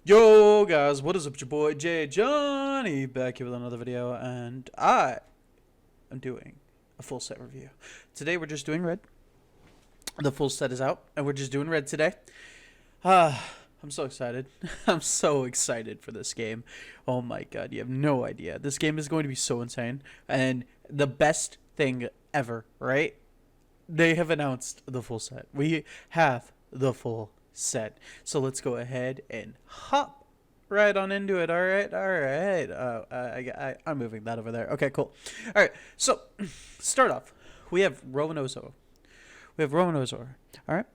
Yo guys, what is up? It's your boy JadeJonny back here with another video, and I am doing a full set review. Today we're just doing red. The full set is out, and we're just doing red today. I'm so excited. I'm so excited for this game. Oh my god, you have no idea. This game is going to be so insane, and the best thing ever, right? They have announced the full set. We have the full set. So let's go ahead and hop right on into it. All right. I'm moving that over there. Okay, cool. All right. So start off. We have Romanozo. All right.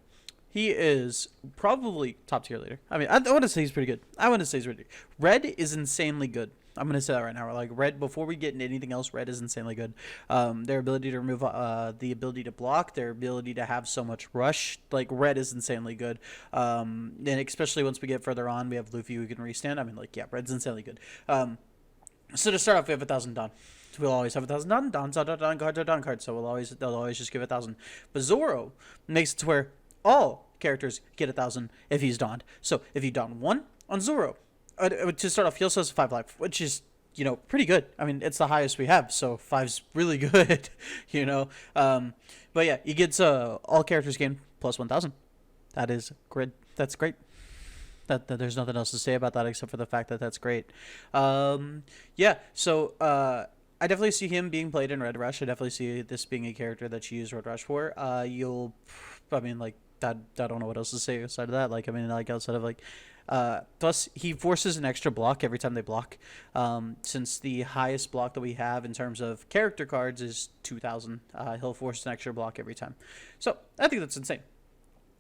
He is probably top tier leader. I mean, I want to say he's pretty good. I want to say he's really good. Red is insanely good. I'm going to say that right now. Like, red, before we get into anything else, red is insanely good. Their ability to remove, the ability to block, their ability to have so much rush, like, red is insanely good. And especially once we get further on, we have Luffy who can restand. I mean, like, yeah, red's insanely good. So to start off, we have 1,000 Don. We'll always have 1,000 Don. Don's a Don card, so they'll always just give 1,000. But Zoro makes it to where all characters get 1,000 if he's donned. So if you don 1 on Zoro, to start off, he also has 5 life, which is, you know, pretty good. I mean, it's the highest we have, so 5's really good, you know. But yeah, he gets all characters gain plus 1,000. That is great. That's great. That there's nothing else to say about that except for the fact that that's great. Yeah, so I definitely see him being played in Red Rush. I definitely see this being a character that you use Red Rush for. I mean, like, I don't know what else to say aside of that. Like, I mean, like, outside of, like, plus he forces an extra block every time they block. Since the highest block that we have in terms of character cards is 2,000, he'll force an extra block every time. So I think that's insane.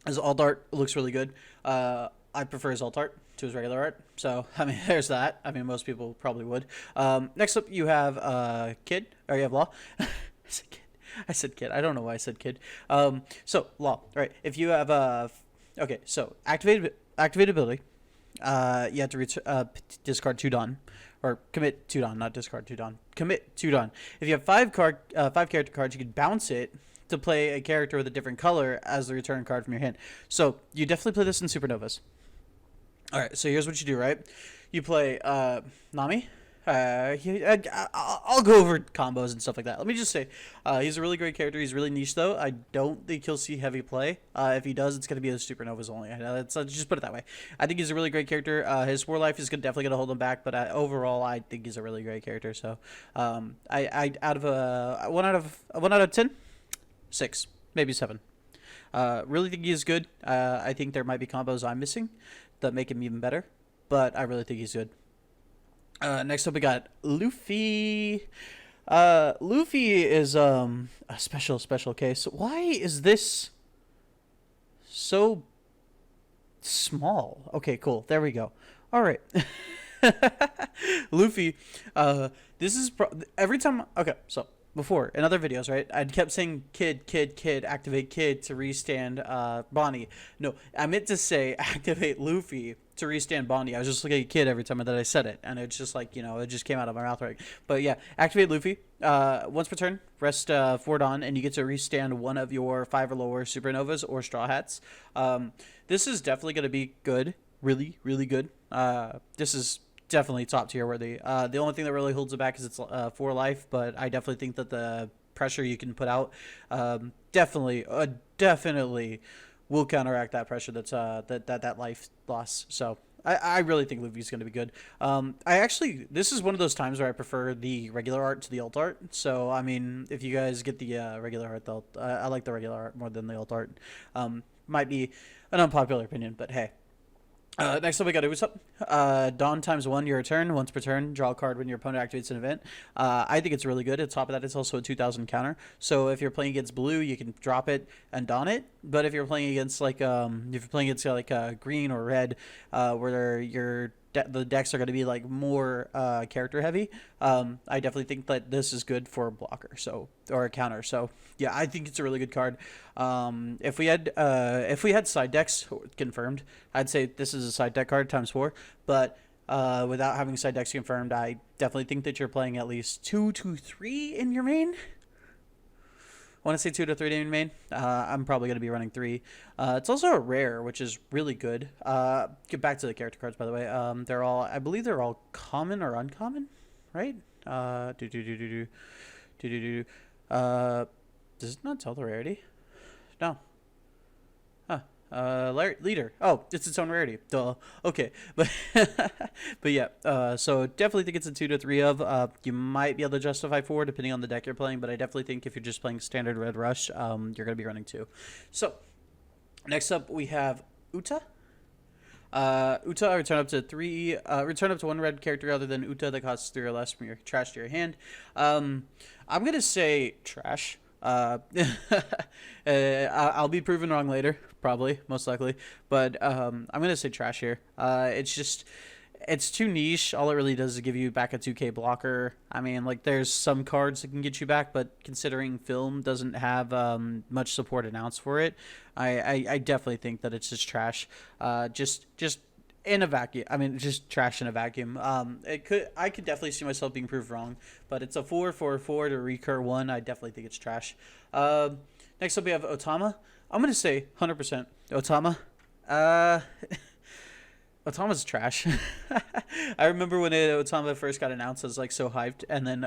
His alt art looks really good. I prefer his alt art to his regular art. So, I mean, there's that. I mean, most people probably would. Next up, you have Kid, or you have Law. I said kid. I don't know why I said kid. So, Law, right? If you have, okay, so, activate ability, you have to discard 2 Don. Or commit 2 Don, not discard 2 Don. Commit 2 Don. If you have 5 character cards, you can bounce it to play a character with a different color as the return card from your hand. So you definitely play this in Supernovas. All right, so here's what you do, right? You play Nami. I'll go over combos and stuff like that. Let me just say, he's a really great character. He's really niche, though. I don't think he'll see heavy play. If he does, it's going to be the Supernovas only. Let's just put it that way. I think he's a really great character. His War Life is definitely going to hold him back, but overall, I think he's a really great character. So, I out of a 1 out of 10, 6, maybe 7. Really think he is good. I think there might be combos I'm missing that make him even better, but I really think he's good. Next up, we got Luffy. Luffy is a special case. Why is this so small? Okay, cool. There we go. All right. Luffy. This is every time. Okay, so before in other videos, right? I kept saying kid, activate kid to restand Bonnie. No, I meant to say activate Luffy to restand Bonnie. I was just looking at kid every time that I said it, and it's just like, you know, it just came out of my mouth, right? But yeah, activate Luffy. Once per turn, rest 4 Dawn, and you get to restand one of your 5 or lower Supernovas or Straw Hats. This is definitely going to be good. Really, really good. This is definitely top tier worthy. The only thing that really holds it back is it's 4 life, but I definitely think that the pressure you can put out definitely will counteract that pressure that's that life loss. So I really think Luffy's going to be good. This is one of those times where I prefer the regular art to the alt art. So I mean, if you guys get the regular art, I like the regular art more than the alt art. Might be an unpopular opinion, but hey. Next up, we got Usopp. Dawn times 1 your turn. Once per turn, draw a card when your opponent activates an event. I think it's really good. On top of that, it's also a 2,000 counter. So if you're playing against blue, you can drop it and don it. But if you're playing against green or red, where the decks are going to be like more character heavy, I definitely think that this is good for a blocker, or a counter. So yeah, I think it's a really good card. If we had side decks confirmed, I'd say this is a side deck card times 4. But without having side decks confirmed, I definitely think that you're playing at least 2 to 3 in your main. want to say 2 to 3 in main. I'm probably going to be running 3. It's also a rare, which is really good. Get back to the character cards, by the way. They're all, I believe they're all common or uncommon, right? Do do do do do do do do. Does it not tell the rarity? No. Huh. Leader. Oh, it's its own rarity. Duh. Okay, but but yeah. So definitely think it's a 2 to 3 of. You might be able to justify 4 depending on the deck you're playing, but I definitely think if you're just playing standard red rush, you're gonna be running 2. So next up we have Uta. Uta, return up to 3. Return up to 1 red character other than Uta that costs 3 or less from your trash to your hand. I'm gonna say trash. I'll be proven wrong later, probably, most likely. But I'm gonna say trash here. It's too niche. All it really does is give you back a 2K blocker. I mean, like, there's some cards that can get you back, but considering film doesn't have much support announced for it, I definitely think that it's just trash. Just in a vacuum. I mean, just trash in a vacuum. I could definitely see myself being proved wrong, but it's a 4/4/4 to recur 1. I definitely think it's trash. Next up we have Otama. I'm gonna say 100% Otama. Otama's trash. I remember when Otama first got announced, I was like so hyped, and then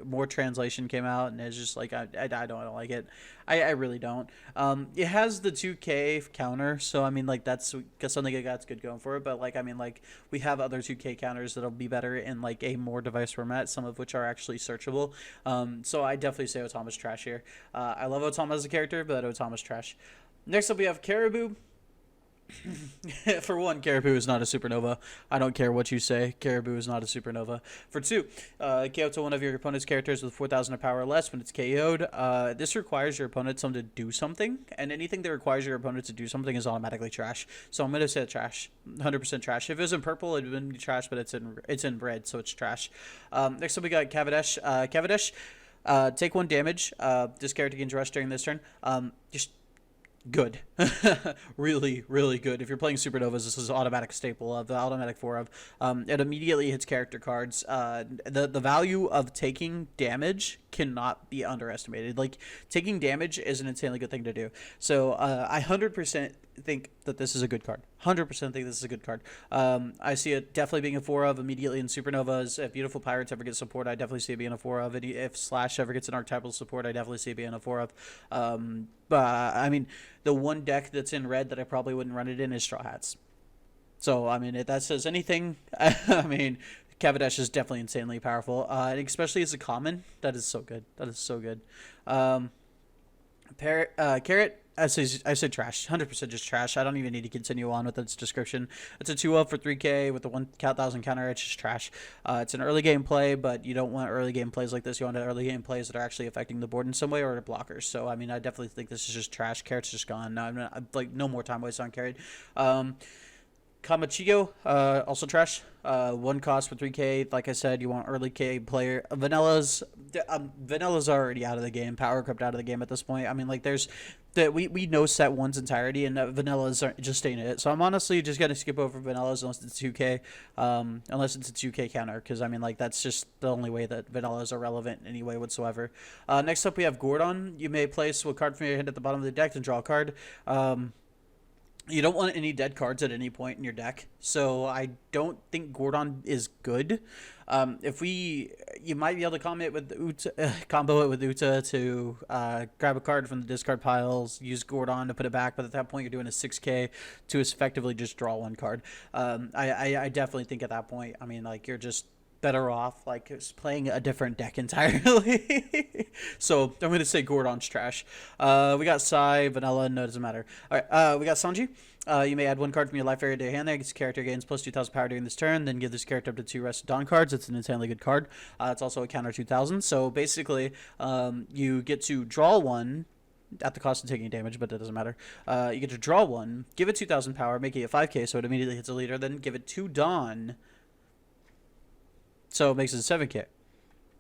more translation came out, and it's just like I don't like it. I really don't. It has the 2K counter, so I mean like that's something that's good going for it. But like I mean like we have other 2K counters that'll be better in like a more device format, some of which are actually searchable. So I definitely say Otama's trash here. I love Otama as a character, but Otama's trash. Next up we have Caribou. For 1, Caribou is not a supernova. I don't care what you say. Caribou is not a supernova. For 2, KO to one of your opponent's characters with 4,000 of power or less when it's KO'd. This requires your opponent to do something, and anything that requires your opponent to do something is automatically trash. So I'm gonna say trash, 100% trash. If it was in purple, it wouldn't be trash, but it's in red, so it's trash. Next up we got Kavadesh. Kavadesh, take 1 damage. This character gains rush during this turn. Just good. Really, really good. If you're playing Supernovas, this is automatic staple of the automatic 4 of. It immediately hits character cards. The value of taking damage cannot be underestimated. Like, taking damage is an insanely good thing to do. So I 100% think that this is a good card. 100% think this is a good card. I see it definitely being a 4 of immediately in Supernovas. If Beautiful Pirates ever get support, I definitely see it being a 4 of. And if Slash ever gets an archetypal support, I definitely see it being a 4 of. But I mean, the one deck that's in red that I probably wouldn't run it in is Straw Hats. So I mean, if that says anything, I mean, Kavadesh is definitely insanely powerful, and especially as a common. That is so good. That is so good. Carrot. I say trash. 100% just trash. I don't even need to continue on with its description. It's a 2-of for 3K with the 1,000 counter. It's just trash. It's an early game play, but you don't want early game plays like this. You want early game plays that are actually affecting the board in some way or blockers. So, I mean, I definitely think this is just trash. Carrot's just gone. No, no more time wasted on Carrot. Kamachiyo, also trash. 1 cost for 3K. Like I said, you want early K player. Vanilla's already out of the game. Power Crypt out of the game at this point. I mean, like, we know set 1's entirety, and Vanilla's just staying in it. So I'm honestly just gonna skip over Vanilla's unless it's 2K, unless it's a 2K counter, because I mean, like, that's just the only way that Vanilla's are relevant in any way whatsoever. Next up we have Gordon. You may place a card from your hand at the bottom of the deck and draw a card. You don't want any dead cards at any point in your deck, so I don't think Gordon is good. You might be able to combo it with Uta to grab a card from the discard piles, use Gordon to put it back, but at that point you're doing a 6K to effectively just draw 1 card. I definitely think at that point, I mean, like, you're just better off like playing a different deck entirely. So I'm gonna say Gordon's trash. We got Sai, Vanilla, no, it doesn't matter. All right, we got Sanji. You may add 1 card from your life area to your hand. This character gains plus 2,000 power during this turn. Then give this character up to 2 Rested Dawn cards. It's an insanely good card. It's also a counter 2,000. So basically, you get to draw 1 at the cost of taking damage, but that doesn't matter. You get to draw 1, give it 2,000 power, make it a 5K, so it immediately hits a leader. Then give it 2 Dawn. So it makes it 7K.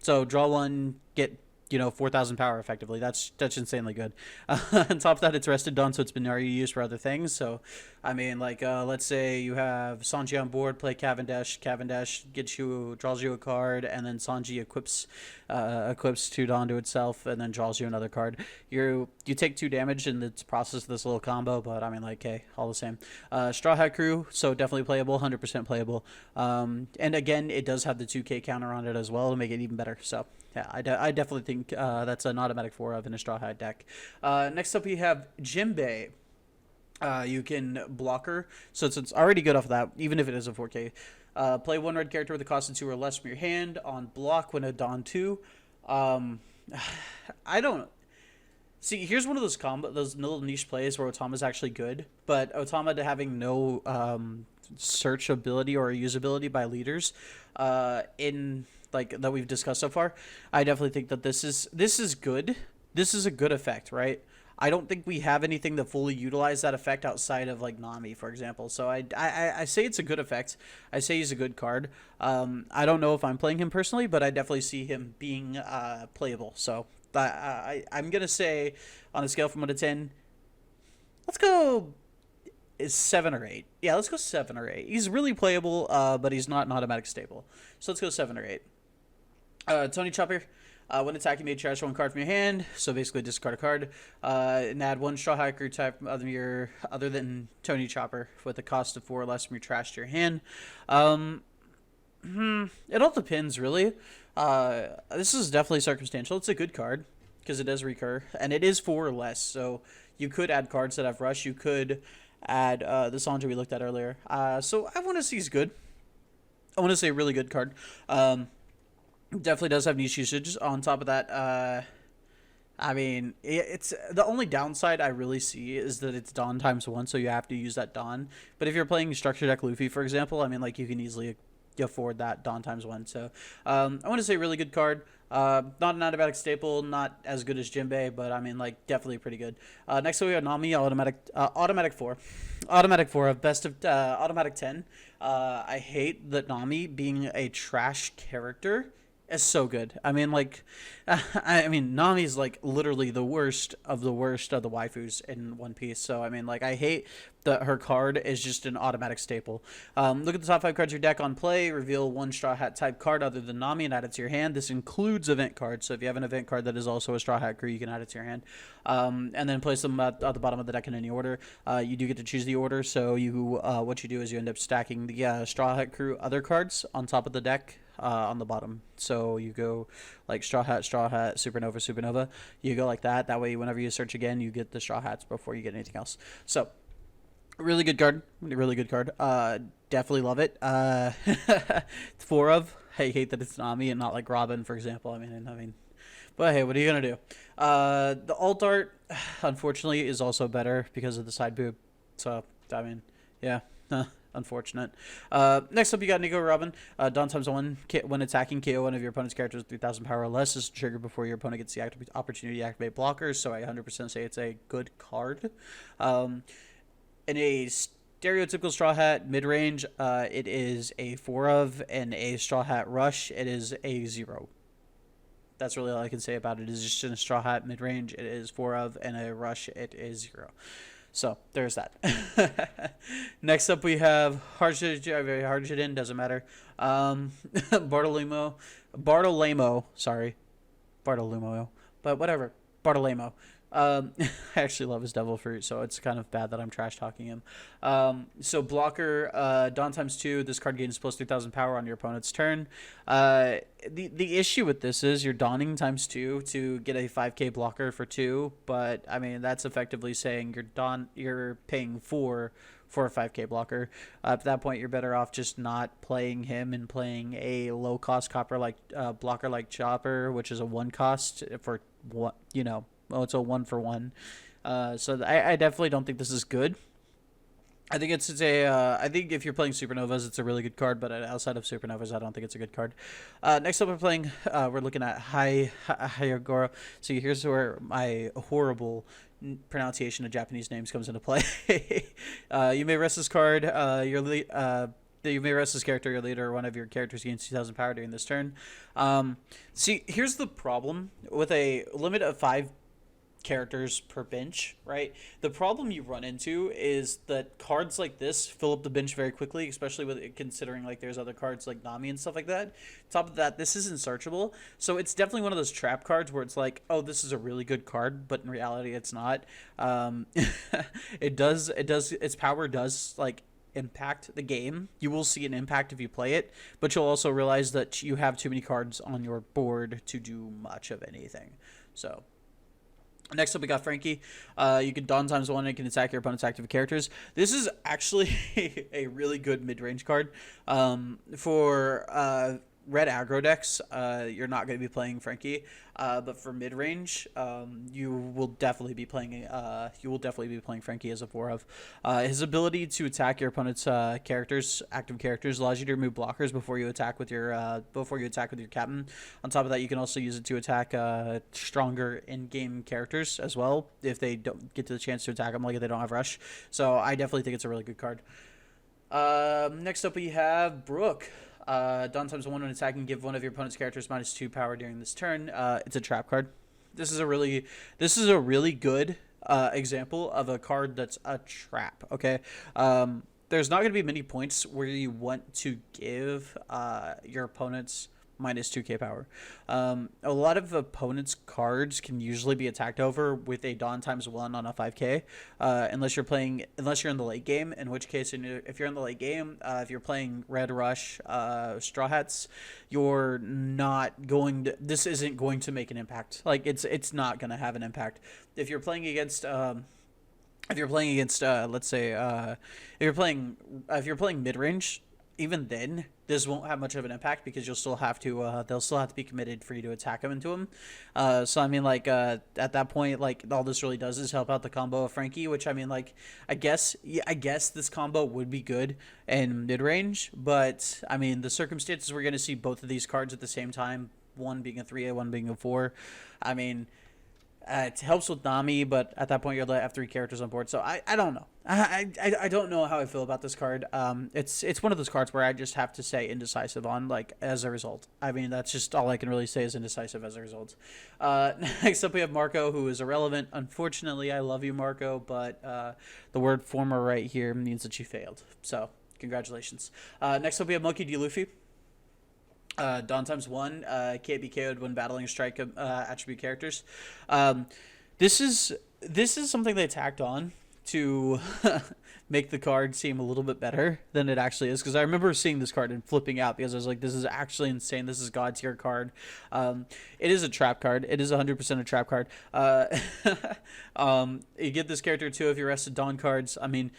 So draw 1, get 4,000 power effectively. That's insanely good. On top of that, it's Rested Dawn, so it's been already used for other things. So I mean, like, let's say you have Sanji on board, play Cavendish. Cavendish draws you a card, and then Sanji equips two Dawn to itself, and then draws you another card. You take 2 damage in the process of this little combo, but I mean, like, hey, all the same. Straw Hat Crew, so definitely playable, 100% playable. And again, it does have the 2K counter on it as well to make it even better. So yeah, I definitely think that's an automatic 4 of in a Straw Hat deck. Next up, we have Jinbei. You can blocker, so it's already good off of that, even if it is a 4K. Play 1 red character with a cost of 2 or less from your hand on block when a Dawn 2. I don't see. Here's one of those little niche plays where Otama's actually good, but Otama having no search ability or usability by leaders in like that we've discussed so far. I definitely think that this is good. This is a good effect, right? I don't think we have anything to fully utilize that effect outside of like Nami, for example. So I say it's a good effect. I say he's a good card. I don't know if I'm playing him personally, but I definitely see him being playable. So I'm gonna say on a scale from 1 to 10, let's go 7 or 8. Yeah, let's go 7 or 8. He's really playable, but he's not an automatic stable. So let's go 7 or 8. Tony Chopper. When attacking, you may trash 1 card from your hand, so basically discard a card, and add 1 Straw Hat Crew type other than Tony Chopper with a cost of 4 or less from your trash to your hand. It all depends, really. This is definitely circumstantial. It's a good card because it does recur, and it is 4 or less, so you could add cards that have rush. You could add the Sanji we looked at earlier. So I want to say he's good. I want to say a really good card. Definitely does have niche usage. On top of that, I mean, it's the only downside I really see is that it's Dawn ×1, so you have to use that Dawn. But if you're playing structure deck Luffy, for example, I mean, like, you can easily afford that Dawn ×1. So I want to say really good card. Not an automatic staple, not as good as Jinbei, but I mean, like, definitely pretty good. Next up we have Nami, automatic 4. Automatic 4 of best of automatic 10. I hate that Nami being a trash character is so good. I mean, like, I mean, Nami's like literally the worst of the waifus in One Piece. So I mean, like, I hate that her card is just an automatic staple. Look at the top 5 cards of your deck on play. Reveal 1 Straw Hat type card other than Nami and add it to your hand. This includes event cards. So if you have an event card that is also a Straw Hat crew, you can add it to your hand. And then place them at the bottom of the deck in any order. You do get to choose the order. So you what you do is you end up stacking the Straw Hat crew other cards on top of the deck. On the bottom, so you go like Straw Hat, Supernova, Supernova. You go like that. That way, whenever you search again, you get the Straw Hats before you get anything else. So, really good card. Really good card. Definitely love it. 4 of. I hate that it's Nami and not like Robin, for example. I mean, but hey, what are you gonna do? The alt art, unfortunately, is also better because of the side boob. So, I mean, yeah. Unfortunate. Next up, you got Nico Robin. Dawn ×1. When attacking, KO one of your opponent's characters with 3,000 power or less. This is triggered before your opponent gets the opportunity to activate blockers. So I 100% say it's a good card. In a stereotypical Straw Hat mid-range, it is a 4 of, and a Straw Hat rush, it is a 0. That's really all I can say about it. It's just in a Straw Hat mid-range, it is 4 of, and a rush, it is 0. So there's that. Next up, we have Harjadin, doesn't matter. Bartolomeo, but whatever. Bartolomeo. I actually love his devil fruit, so it's kind of bad that I'm trash talking him. So blocker, Dawn ×2. This card gains plus 3,000 power on your opponent's turn. The issue with this is you're donning ×2 to get a 5k blocker for 2, but I mean that's effectively saying you're paying 4 for a 5k blocker. At that point, you're better off just not playing him and playing a low cost blocker like Chopper, which is a 1 cost for what Well, it's a 1-for-1. So I definitely don't think this is good. I think I think if you're playing Supernovas, it's a really good card, but outside of Supernovas, I don't think it's a good card. Next up, we're looking at Hyogoro. So here's where my horrible pronunciation of Japanese names comes into play. You may rest this card. You may rest this character, your leader, or one of your characters gains 2,000 power during this turn. See, here's the problem with a limit of 5 characters per bench, right? The problem you run into is that cards like this fill up the bench very quickly, especially with considering like there's other cards like Nami and stuff like that. Top of that, this isn't searchable, so it's definitely one of those trap cards where it's like, oh, this is a really good card, but in reality, it's not. Its power does like impact the game. You will see an impact if you play it, but you'll also realize that you have too many cards on your board to do much of anything. So next up, we got Frankie. You can Dawn times 1 and can attack your opponent's active characters. This is actually a really good mid-range card. For red aggro decks, you're not going to be playing Frankie, but for mid-range, you will definitely be playing Frankie as a 4 of. His ability to attack your opponent's active characters, allows you to remove blockers before you attack with your captain. On top of that, you can also use it to attack stronger in-game characters as well if they don't get to the chance to attack them, like if they don't have rush. So I definitely think it's a really good card. Next up, we have Brooke. Dawn times 1 when attacking, give one of your opponent's characters -2 power during this turn. It's a trap card. This is a really good example of a card that's a trap. Okay. There's not going to be many points where you want to give your opponent's -2k power. A lot of opponents' cards can usually be attacked over with a Dawn times 1 on a 5k, unless you're in the late game. In which case, if you're in the late game, if you're playing Red Rush, Straw Hats, you're not going to. This isn't going to make an impact. Like it's not going to have an impact. If you're playing against. Let's say, if you're playing mid range. Even then, this won't have much of an impact because you'll still have to. They'll still have to be committed for you to attack them into them. So I mean, like at that point, like all this really does is help out the combo of Frankie, which I mean, like I guess this combo would be good in mid range, but I mean the circumstances we're going to see both of these cards at the same time, one being a 3A, one being a 4. I mean. It helps with Nami, but at that point you're going to have 3 characters on board. So I don't know. I don't know how I feel about this card. It's one of those cards where I just have to say indecisive on, like, as a result. I mean, that's just all I can really say is indecisive as a result. Next up we have Marco, who is irrelevant. Unfortunately, I love you, Marco, but the word former right here means that you failed. So congratulations. Next up we have Monkey D. Luffy. Dawn times 1 can't be KO'd when battling strike attribute characters. This is something they tacked on to make the card seem a little bit better than it actually is. Because I remember seeing this card and flipping out because I was like, this is actually insane. This is God tier card. It is a trap card. It is 100% a trap card. You get this character too if you rested Dawn cards. I mean,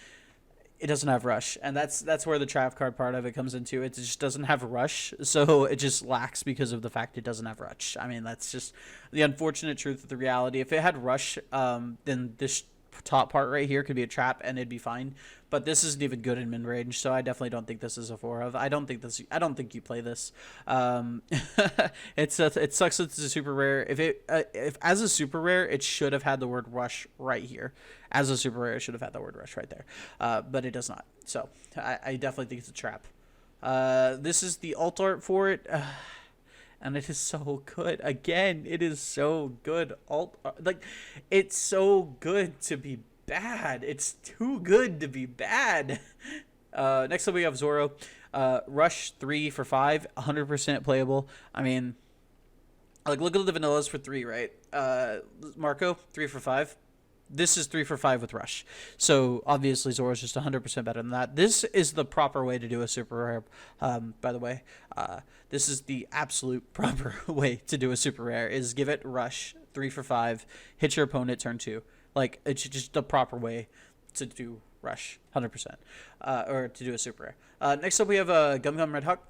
it doesn't have rush, and that's where the trap card part of it comes into. It just doesn't have rush, so it just lacks because of the fact it doesn't have rush. I mean, that's just the unfortunate truth of the reality. If it had rush, then this top part right here could be a trap and it'd be fine, but this isn't even good in mid range, so I definitely don't think this is a 4 of. I don't think you play this. It sucks that it's a super rare. If as a super rare, it should have had the word rush right here. As a super rare, it should have had the word rush right there, but it does not. So I definitely think it's a trap. This is the alt art for it. And it is so good. Again, it is so good. It's so good to be bad. It's too good to be bad. Next up, we have Zoro. Rush 3 for 5, 100% playable. I mean, like, look at the vanillas for 3, right? Marco, 3 for 5. This is 3 for 5 with rush. So obviously Zoro's just 100% better than that. This is the proper way to do a super rare. By the way, this is the absolute proper way to do a super rare, is give it rush 3 for 5, hit your opponent turn 2. Like, it's just the proper way to do rush 100%, or to do a super rare. Next up we have a Gum Gum Red Hawk.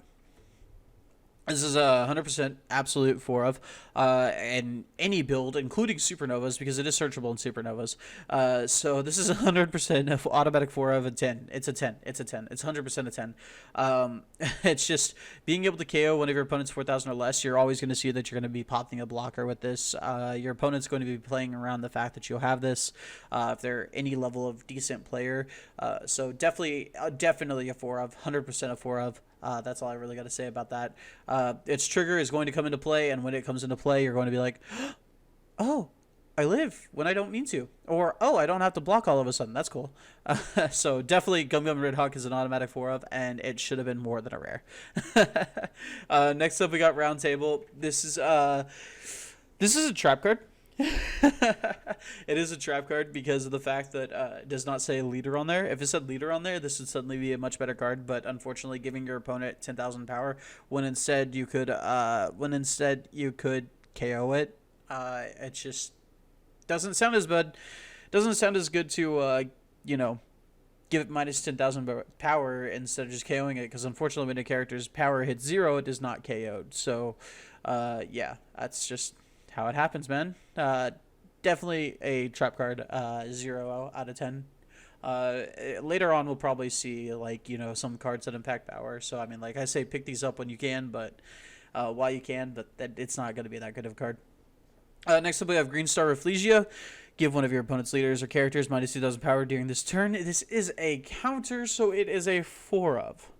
This is a 100% absolute 4 of, and any build, including supernovas, because it is searchable in supernovas. So this is 100% of automatic 4 of a 10. It's a 10. It's a 10. It's 100% a 10. It's just being able to KO one of your opponent's 4,000 or less. You're always going to see that you're going to be popping a blocker with this. Your opponent's going to be playing around the fact that you'll have this if they're any level of decent player. So definitely a 4 of, 100% a 4 of. That's all I really got to say about that. Its trigger is going to come into play, and when it comes into play, you're going to be like, oh, I live when I don't mean to. Or, oh, I don't have to block all of a sudden. That's cool. So definitely Gum Gum Red Hawk is an automatic 4 of, and it should have been more than a rare. Next up, we got Round Table. This is a trap card. It is a trap card because of the fact that it does not say leader on there. If it said leader on there, this would suddenly be a much better card. But unfortunately, giving your opponent 10,000 power when instead you could KO it, it just doesn't sound as bad. Doesn't sound as good to give it minus 10,000 power instead of just KOing it. Because unfortunately, when a character's power hits 0, it is not KO'd. So yeah, that's just how it happens, man. Definitely a trap card. 0 out of 10. Later on, we'll probably see some cards that impact power. So I mean, like I say, pick these up when you can, but while you can, but it's not going to be that good of a card. Next up, we have Green Star Rafflesia. Give one of your opponent's leaders or characters minus 2,000 power during this turn. This is a counter, so it is a 4 of.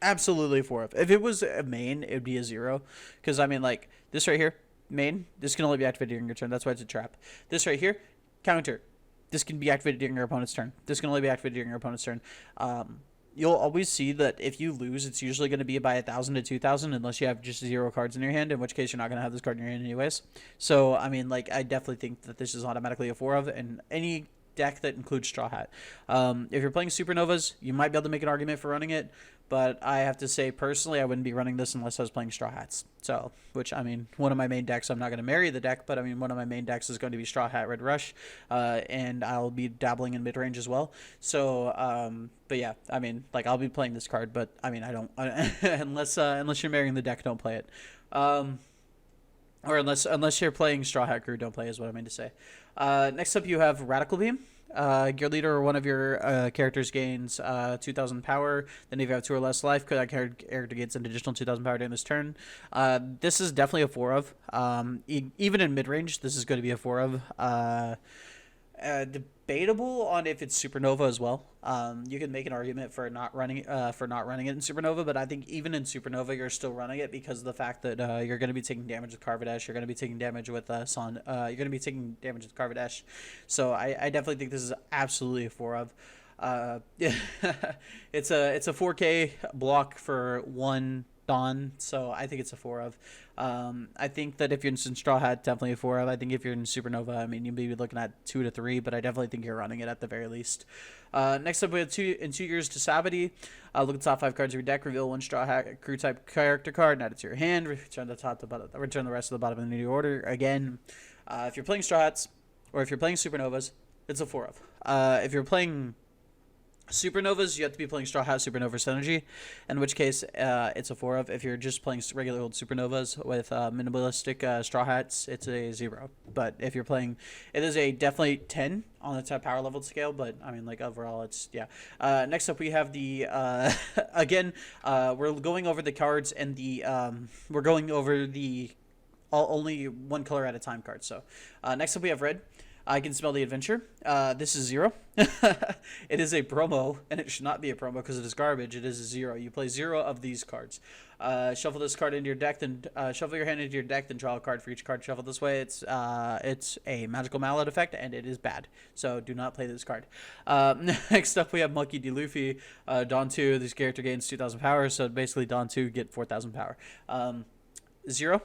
Absolutely 4 of. If it was a main, it would be a 0. Because I mean, like this right here. Main, this can only be activated during your turn. That's why it's a trap. This right here, counter. This can be activated during your opponent's turn. This can only be activated during your opponent's turn. You'll always see that if you lose, it's usually going to be by 1,000 to 2,000 unless you have just 0 cards in your hand, in which case you're not going to have this card in your hand anyways. So, I mean, like, I definitely think that this is automatically a 4 of, and any deck that includes Straw Hat. If you're playing Supernovas, you might be able to make an argument for running it, but I have to say, personally, I wouldn't be running this unless I was playing Straw Hats. So, which, I mean, one of my main decks, I'm not going to marry the deck, but I mean, one of my main decks is going to be Straw Hat Red Rush, and I'll be dabbling in mid-range as well. So, but yeah, I mean, like, I'll be playing this card, but I mean, unless you're marrying the deck, don't play it. Or unless you're playing Straw Hat Crew, don't play is what I mean to say. Next up, you have Radical Beam. Your leader or one of your characters gains 2,000 power. Then if you have 2 or less life, that character gets an additional 2,000 power during this turn. This is definitely a 4 of. Even in mid-range, this is going to be a 4 of. Debatable on if it's Supernova as well. You can make an argument for not running it in Supernova, but I think even in Supernova you're still running it because of the fact that you're going to be taking damage with Carvadesh. You're going to be taking damage with Son. You're going to be taking damage with Carvadesh. So I definitely think this is absolutely a 4 of. It's a 4K block for 1 Dawn, so I think it's a 4 of. I think that if you're in Straw Hat, definitely a 4 of. I think if you're in Supernova, I mean, you'd be looking at 2 to 3, but I definitely think you're running it at the very least. Next up, we have 2 years to Sabbaty. Look at the top 5 cards of your deck, reveal 1 Straw Hat crew type character card, and add it to your hand. Return the rest of the bottom in the new order. Again, if you're playing Straw Hats, or if you're playing Supernovas, it's a 4 of. If you're playing Supernovas, you have to be playing Straw Hat Supernova Synergy, in which case it's a 4 of. If you're just playing regular old Supernovas with minimalistic Straw Hats, it's a 0. But if you're playing, it is a definitely 10 on the power level scale, but I mean, like, overall, it's, yeah. Next up, we have the, again, we're going over the cards and the, we're going over the only 1 color at a time cards. So next up, we have red. I Can Smell the Adventure. This is 0. It is a promo, and it should not be a promo because it is garbage. It is a 0. You play 0 of these cards. Shuffle this card into your deck, then shuffle your hand into your deck, then draw a card for each card shuffled this way. It's a magical mallet effect, and it is bad. So do not play this card. Next up, we have Monkey D. Luffy. Dawn 2, this character gains 2,000 power, so basically Dawn 2 get 4,000 power. 0.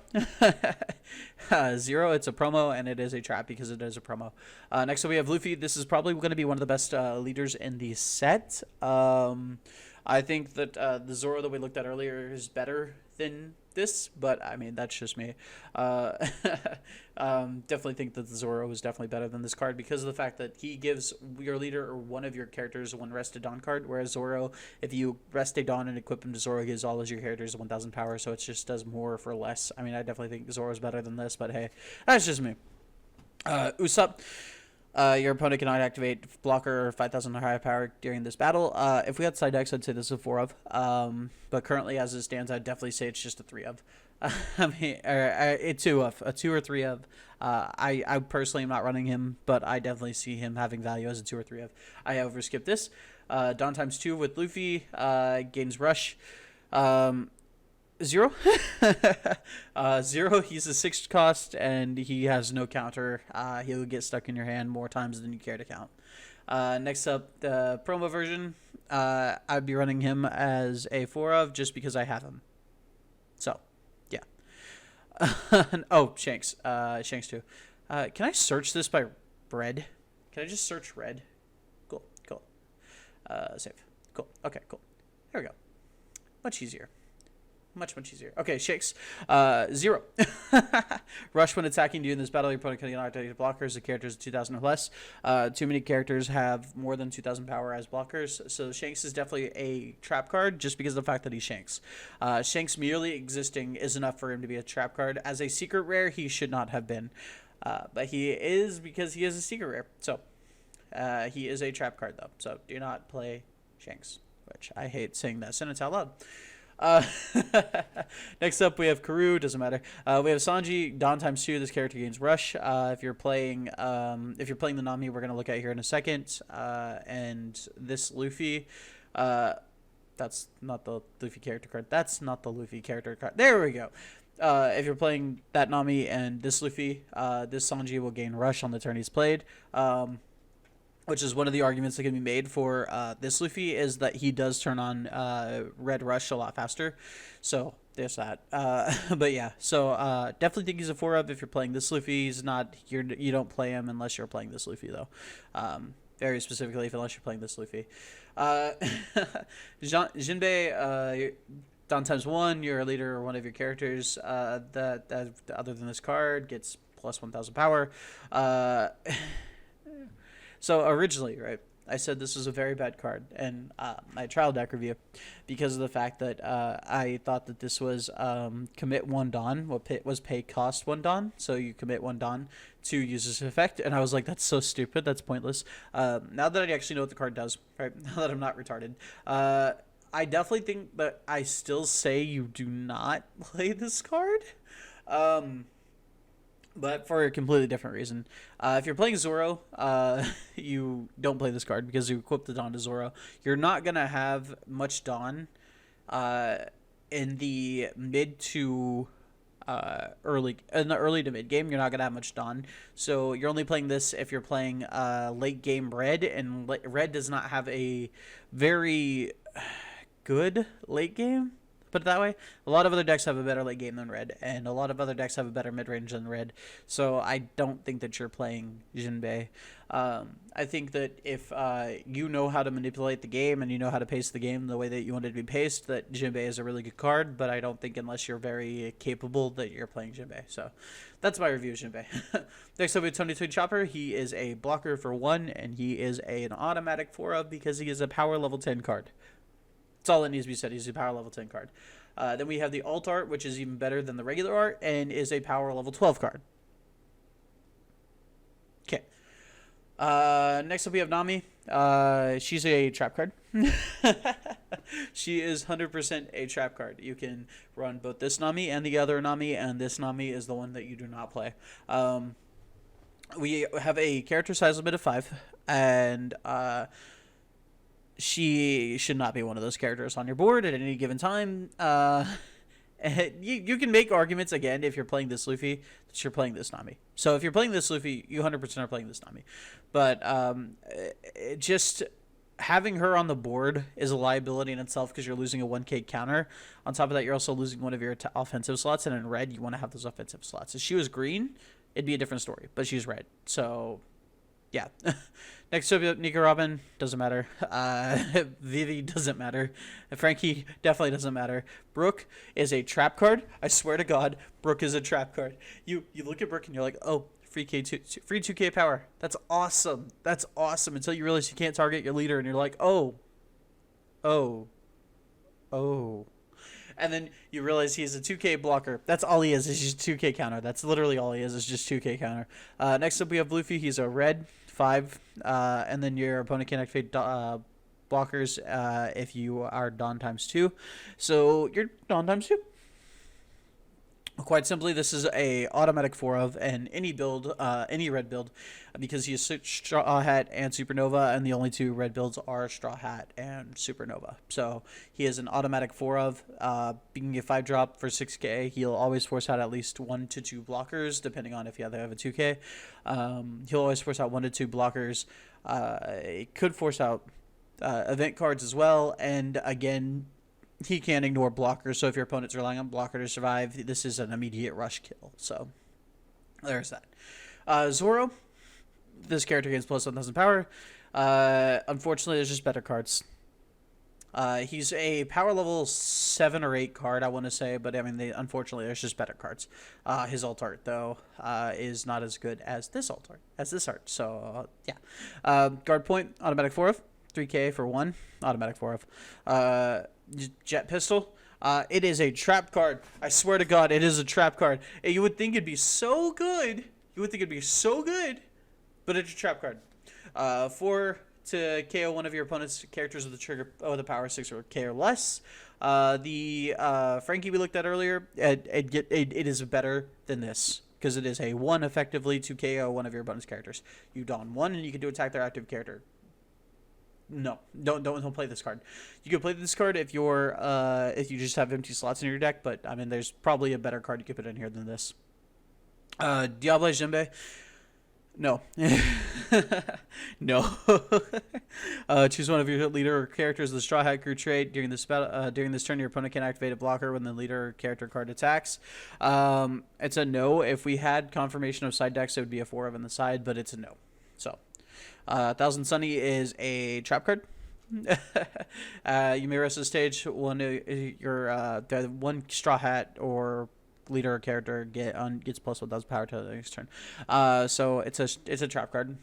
0. It's a promo, and it is a trap because it is a promo. Next up, we have Luffy. This is probably going to be one of the best leaders in the set. I think that the Zoro that we looked at earlier is better than this, but I mean, that's just me. Definitely think that the Zoro is definitely better than this card because of the fact that he gives your leader or one of your characters 1 rested Dawn card, whereas Zoro, if you rest a Dawn and equip him to Zoro, gives all of your characters 1,000 power, so it just does more for less. I mean, I definitely think Zoro is better than this, but hey, that's just me. Usopp. Your opponent cannot activate blocker 5,000 or higher power during this battle. If we had side decks, I'd say this is a 4 of. But currently, as it stands, I'd definitely say it's just a 3 of. I mean, a 2 of, a 2 or 3 of. I personally am not running him, but I definitely see him having value as a 2 or 3 of. I however skip this. Dawn times 2 with Luffy gains rush. Zero. Zero. He's a 6 cost, and he has no counter. He'll get stuck in your hand more times than you care to count. Next up, the promo version. I'd be running him as a 4 of just because I have him. So, yeah. Oh, Shanks. Shanks too. Can I search this by red? Can I just search red? Cool. Save. Cool. Okay, cool. There we go. Much easier. Much easier. Okay, Shakes. 0. Rush when attacking you in this battle. Your opponent can activate blockers. The characters 2,000 or less. Too many characters have more than 2,000 power as blockers. So Shanks is definitely a trap card just because of the fact that he's Shanks. Shanks merely existing is enough for him to be a trap card. As a secret rare, he should not have been. But he is because he is a secret rare. So he is a trap card though. So do not play Shanks, which I hate saying that sentence out loud. Next up we have Karu, doesn't matter. We have Sanji, Dawn times 2, this character gains Rush. If you're playing the Nami we're gonna look at here in a second. And this Luffy, that's not the Luffy character card. That's not the Luffy character card. There we go. If you're playing that Nami and this Luffy, this Sanji will gain Rush on the turn he's played. Which is one of the arguments that can be made for this Luffy is that he does turn on Red Rush a lot faster. So there's that. But yeah, so definitely think he's a 4 of if you're playing this Luffy. He's not, you don't play him unless you're playing this Luffy though. Very specifically, unless you're playing this Luffy. Jinbei, Dawn times 1, you're a leader or one of your characters that other than this card gets plus 1,000 power. So originally, right, I said this was a very bad card in my trial deck review because of the fact that I thought that this was commit 1 Dawn, what was pay cost 1 Dawn, so you commit 1 Dawn to use this effect, and I was like, that's so stupid, that's pointless. Now that I actually know what the card does, right, now that I'm not retarded, I definitely think that I still say you do not play this card. But for a completely different reason. If you're playing Zoro, you don't play this card because you equip the Dawn to Zoro. You're not going to have much Dawn in the mid to early to mid game. You're not going to have much Dawn. So you're only playing this if you're playing late game Red, and Red does not have a very good late game. Put it that way. A lot of other decks have a better late game than Red, and a lot of other decks have a better mid range than Red. So I don't think that you're playing Jinbei. I think that if you know how to manipulate the game and you know how to pace the game the way that you want it to be paced, that Jinbei is a really good card. But I don't think unless you're very capable that you're playing Jinbei. So that's my review of Jinbei. Next up we have Untitled Chapter. He is a blocker for 1, and he is an automatic 4 of because he is a power level 10 card. That's all that needs to be said. He's a power level 10 card. Then we have the alt art, which is even better than the regular art, and is a power level 12 card. Okay. Next up we have Nami. She's a trap card. She is 100% a trap card. You can run both this Nami and the other Nami, and this Nami is the one that you do not play. We have a character size limit of 5, and she should not be one of those characters on your board at any given time. You can make arguments, again, if you're playing this Luffy, that you're playing this Nami. So if you're playing this Luffy, you 100% are playing this Nami. But just having her on the board is a liability in itself because you're losing a 1k counter. On top of that, you're also losing one of your offensive slots, and in Red, you want to have those offensive slots. If she was green, it'd be a different story, but she's Red. So yeah. Next up, Nika Robin, doesn't matter. Vivi doesn't matter. Frankie definitely doesn't matter. Brooke is a trap card. I swear to God, Brooke is a trap card. You look at Brooke and you're like, oh, free 2k power. That's awesome. That's awesome. Until you realize you can't target your leader and you're like, oh. And then you realize he's a 2k blocker. That's all he is just 2k counter. That's literally all he is just 2k counter. Next up we have Luffy. He's a red 5. And then your opponent can activate blockers if you are Dawn times 2. So you're Dawn times 2. Quite simply, this is a automatic 4 of, and any build, any red build, because he is Straw Hat and Supernova, and the only two red builds are Straw Hat and Supernova. So he is an automatic 4 of, being a 5-drop for 6k. He'll always force out at least 1 to 2 blockers, depending on if you either have a 2k. He'll always force out 1 to 2 blockers. It could force out event cards as well, and again, he can ignore blockers, so if your opponent's relying on blocker to survive, this is an immediate rush kill. So, there's that. Zoro, this character gains plus 1,000 power. Unfortunately, there's just better cards. He's a power level 7 or 8 card, I want to say, but I mean, unfortunately, there's just better cards. His alt art, though, is not as good as this alt art, so, yeah. Guard point, automatic 4 of, 3k for 1, automatic 4 of. Jet pistol, it is a trap card. I swear to God, it is a trap card. And you would think it'd be so good. But it's a trap card. 4 to KO one of your opponent's characters with the trigger with a power 6 or K or less. The Frankie we looked at earlier, it is better than this, because it is a 1 effectively to KO one of your opponent's characters. You don 1 and you can do attack their active character. No, don't play this card. You can play this card if you just have empty slots in your deck, but I mean, there's probably a better card you could put in here than this. Diable Jinbe. No. No. Choose one of your leader or characters of the Straw Hat crew trait. During this turn, your opponent can activate a blocker when the leader or character card attacks. It's a no. If we had confirmation of side decks, it would be a 4 of on the side, but it's a no. So. 1,000 Sunny is a trap card. You may rest the stage one one Straw Hat or leader or character gets plus 1,000 power to the next turn. So it's a trap card.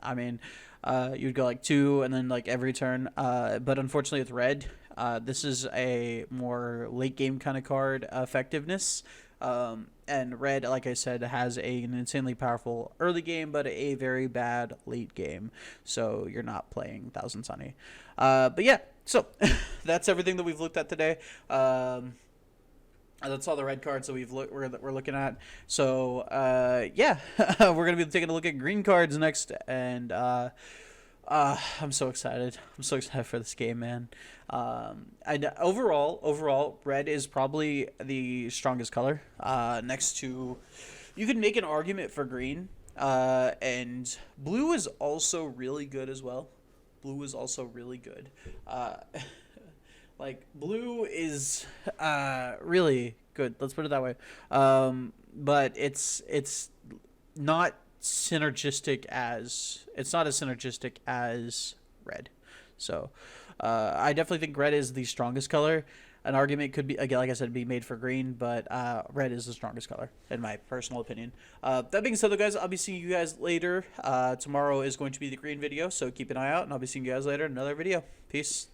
I mean, you'd go like 2 and then like every turn. But unfortunately with red, this is a more late game kind of card effectiveness. And red, like I said, has an insanely powerful early game, but a very bad late game. So you're not playing 1,000 Sunny. But yeah, so that's everything that we've looked at today. That's all the red cards that we're looking at. So yeah, we're gonna be taking a look at green cards next, and I'm so excited. I'm so excited for this game, man. And overall, red is probably the strongest color. Next to, you could make an argument for green. And blue is also really good as well. Blue is also really good. Like blue is really good. Let's put it that way. But it's not synergistic as it's not as synergistic as red. So I definitely think red is the strongest color. An argument could be, again, like I said, be made for green, but red is the strongest color in my personal opinion. That being said, though, guys, I'll be seeing you guys later. Tomorrow is going to be the green video, so keep an eye out, and I'll be seeing you guys later in another video. Peace.